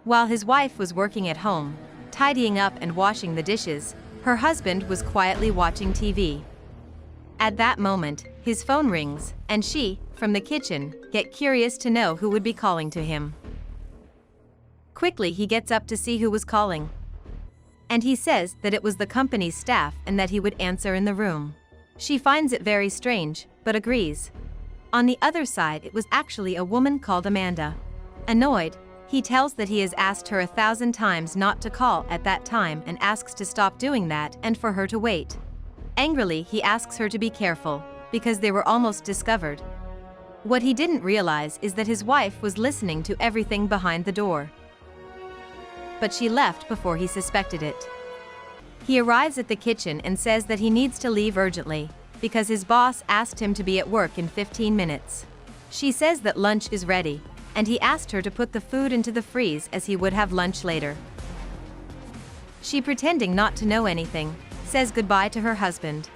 While his wife was working at home, tidying up and washing the dishes, her husband was quietly watching TV. At that moment, his phone rings, and she, from the kitchen, gets curious to know who would be calling to him. Quickly he gets up to see who was calling. And he says that it was the company's staff and that he would answer in the room. She finds it very strange, but agrees. On the other side, it was actually a woman called Amanda. Annoyed, he tells that he has asked her 1,000 times not to call at that time and asks to stop doing that and for her to wait. Angrily, he asks her to be careful, because they were almost discovered. What he didn't realize is that his wife was listening to everything behind the door. But she left before he suspected it. He arrives at the kitchen and says that he needs to leave urgently, because his boss asked him to be at work in 15 minutes. She says that lunch is ready, and he asked her to put the food into the freeze as he would have lunch later. She, pretending not to know anything, says goodbye to her husband.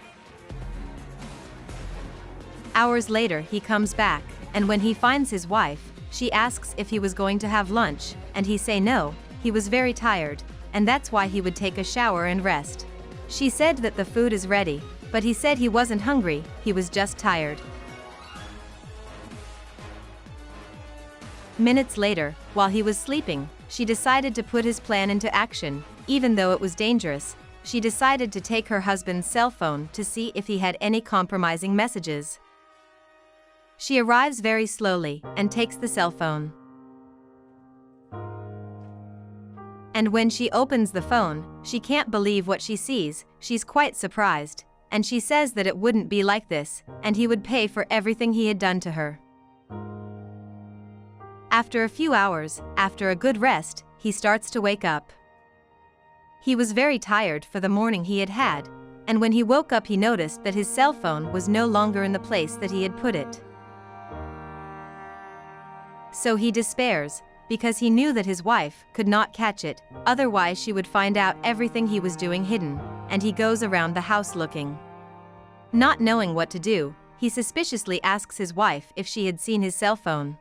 Hours later he comes back, and when he finds his wife, she asks if he was going to have lunch, and he say no, he was very tired, and that's why he would take a shower and rest. She said that the food is ready, but he said he wasn't hungry, he was just tired. Minutes later, while he was sleeping, she decided to put his plan into action. Even though it was dangerous, she decided to take her husband's cell phone to see if he had any compromising messages. She arrives very slowly and takes the cell phone. And when she opens the phone, she can't believe what she sees. She's quite surprised, and she says that it wouldn't be like this, and he would pay for everything he had done to her. After a few hours, after a good rest, he starts to wake up. He was very tired for the morning he had had, and when he woke up he noticed that his cell phone was no longer in the place that he had put it. So he despairs, because he knew that his wife could not catch it, otherwise she would find out everything he was doing hidden, and he goes around the house looking. Not knowing what to do, he suspiciously asks his wife if she had seen his cell phone.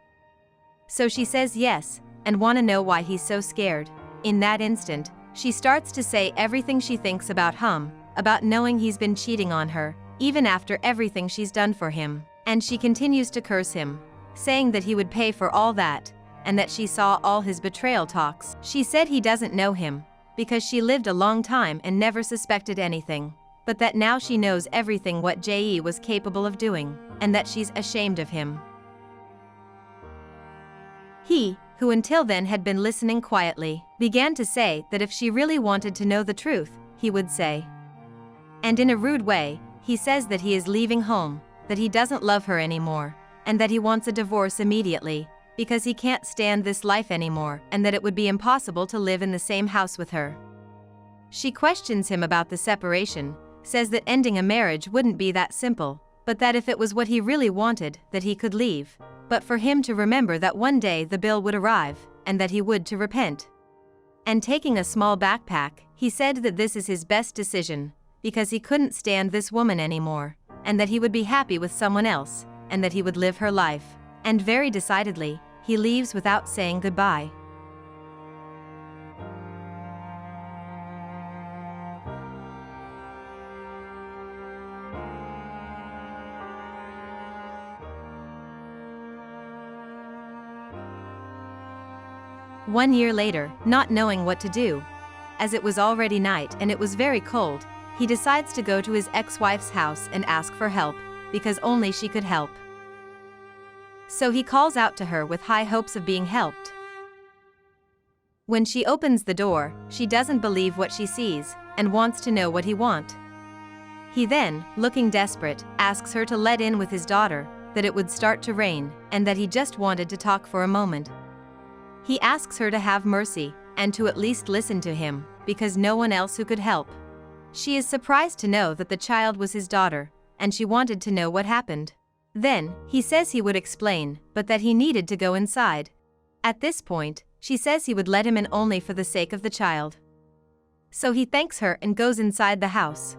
So she says yes, and wanna know why he's so scared. In that instant, she starts to say everything she thinks about him, about knowing he's been cheating on her, even after everything she's done for him, and she continues to curse him, saying that he would pay for all that, and that she saw all his betrayal talks. She said he doesn't know him, because she lived a long time and never suspected anything, but that now she knows everything what J.E. was capable of doing, and that she's ashamed of him. He, who until then had been listening quietly, began to say that if she really wanted to know the truth, he would say. And in a rude way, he says that he is leaving home, that he doesn't love her anymore, and that he wants a divorce immediately, because he can't stand this life anymore, and that it would be impossible to live in the same house with her. She questions him about the separation, says that ending a marriage wouldn't be that simple, but that if it was what he really wanted, that he could leave, but for him to remember that one day the bill would arrive, and that he would to repent. And taking a small backpack, he said that this is his best decision, because he couldn't stand this woman anymore, and that he would be happy with someone else, and that he would live her life. And very decidedly, he leaves without saying goodbye. One year later, not knowing what to do, as it was already night and it was very cold, he decides to go to his ex-wife's house and ask for help, because only she could help. So he calls out to her with high hopes of being helped. When she opens the door, she doesn't believe what she sees, and wants to know what he wants. He then, looking desperate, asks her to let in with his daughter, that it would start to rain, and that he just wanted to talk for a moment. He asks her to have mercy, and to at least listen to him, because no one else who could help. She is surprised to know that the child was his daughter, and she wanted to know what happened. Then, he says he would explain, but that he needed to go inside. At this point, she says he would let him in only for the sake of the child. So he thanks her and goes inside the house.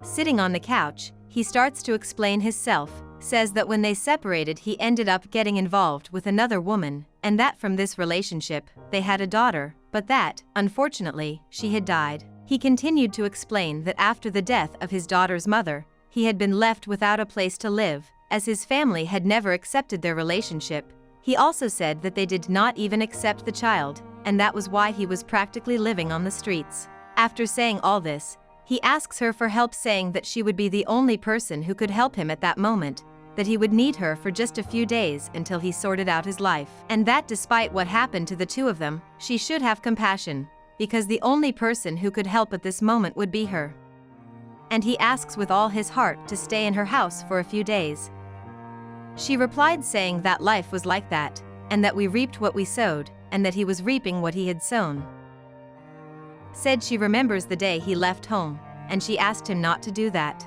Sitting on the couch, he starts to explain himself, says that when they separated he ended up getting involved with another woman, and that from this relationship, they had a daughter, but that, unfortunately, she had died. He continued to explain that after the death of his daughter's mother, he had been left without a place to live, as his family had never accepted their relationship. He also said that they did not even accept the child, and that was why he was practically living on the streets. After saying all this, he asks her for help, saying that she would be the only person who could help him at that moment, that he would need her for just a few days until he sorted out his life, and that despite what happened to the two of them, she should have compassion, because the only person who could help at this moment would be her. And he asks with all his heart to stay in her house for a few days. She replied saying that life was like that, and that we reaped what we sowed, and that he was reaping what he had sown. Said she remembers the day he left home, and she asked him not to do that.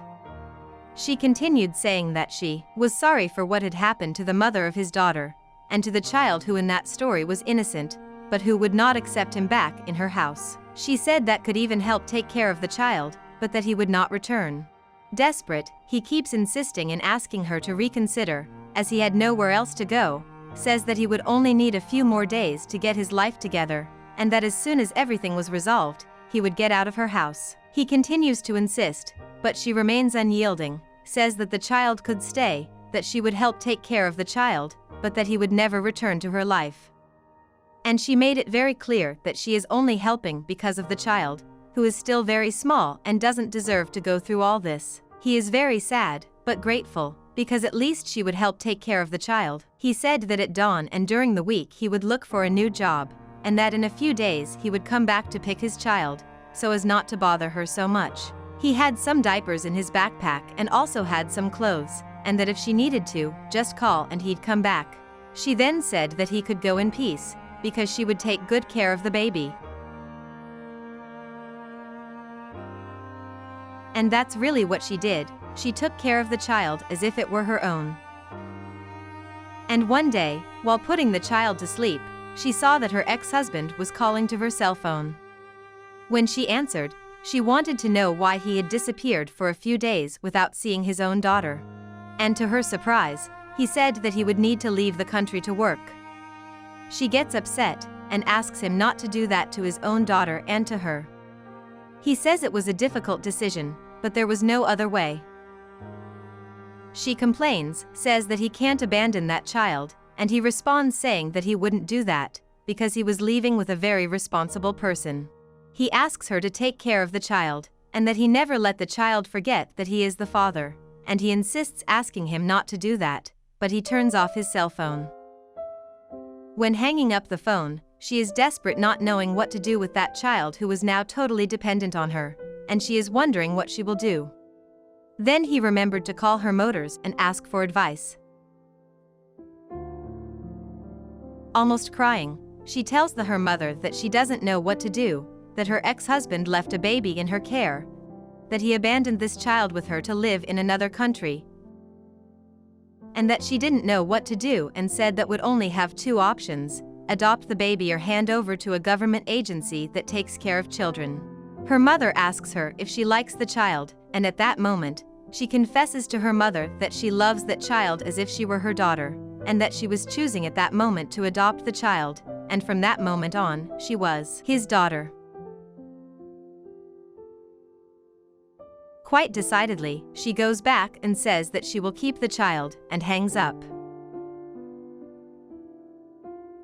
She continued saying that she was sorry for what had happened to the mother of his daughter, and to the child who in that story was innocent, but who would not accept him back in her house. She said that could even help take care of the child, but that he would not return. Desperate, he keeps insisting and asking her to reconsider, as he had nowhere else to go, says that he would only need a few more days to get his life together, and that as soon as everything was resolved, he would get out of her house. He continues to insist, but she remains unyielding, says that the child could stay, that she would help take care of the child, but that he would never return to her life. And she made it very clear that she is only helping because of the child, who is still very small and doesn't deserve to go through all this. He is very sad, but grateful, because at least she would help take care of the child. He said that at dawn and during the week he would look for a new job, and that in a few days he would come back to pick his child, so as not to bother her so much. He had some diapers in his backpack and also had some clothes, and that if she needed to, just call and he'd come back. She then said that he could go in peace, because she would take good care of the baby. And that's really what she did. She took care of the child as if it were her own. And one day, while putting the child to sleep, she saw that her ex-husband was calling to her cell phone. When she answered, she wanted to know why he had disappeared for a few days without seeing his own daughter. And to her surprise, he said that he would need to leave the country to work. She gets upset and asks him not to do that to his own daughter and to her. He says it was a difficult decision, but there was no other way. She complains, says that he can't abandon that child, and he responds saying that he wouldn't do that, because he was leaving with a very responsible person. He asks her to take care of the child, and that he never let the child forget that he is the father, and he insists asking him not to do that, but he turns off his cell phone. When hanging up the phone, she is desperate, not knowing what to do with that child who was now totally dependent on her, and she is wondering what she will do. Then he remembered to call her motors and ask for advice. Almost crying, she tells her mother that she doesn't know what to do, that her ex-husband left a baby in her care, that he abandoned this child with her to live in another country, and that she didn't know what to do and said that would only have two options: adopt the baby or hand over to a government agency that takes care of children. Her mother asks her if she likes the child, and at that moment, she confesses to her mother that she loves that child as if she were her daughter, and that she was choosing at that moment to adopt the child, and from that moment on, she was his daughter. Quite decidedly, she goes back and says that she will keep the child, and hangs up.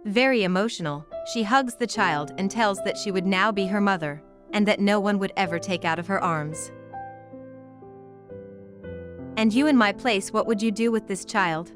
Very emotional, she hugs the child and tells that she would now be her mother, and that no one would ever take out of her arms. And you in my place, what would you do with this child?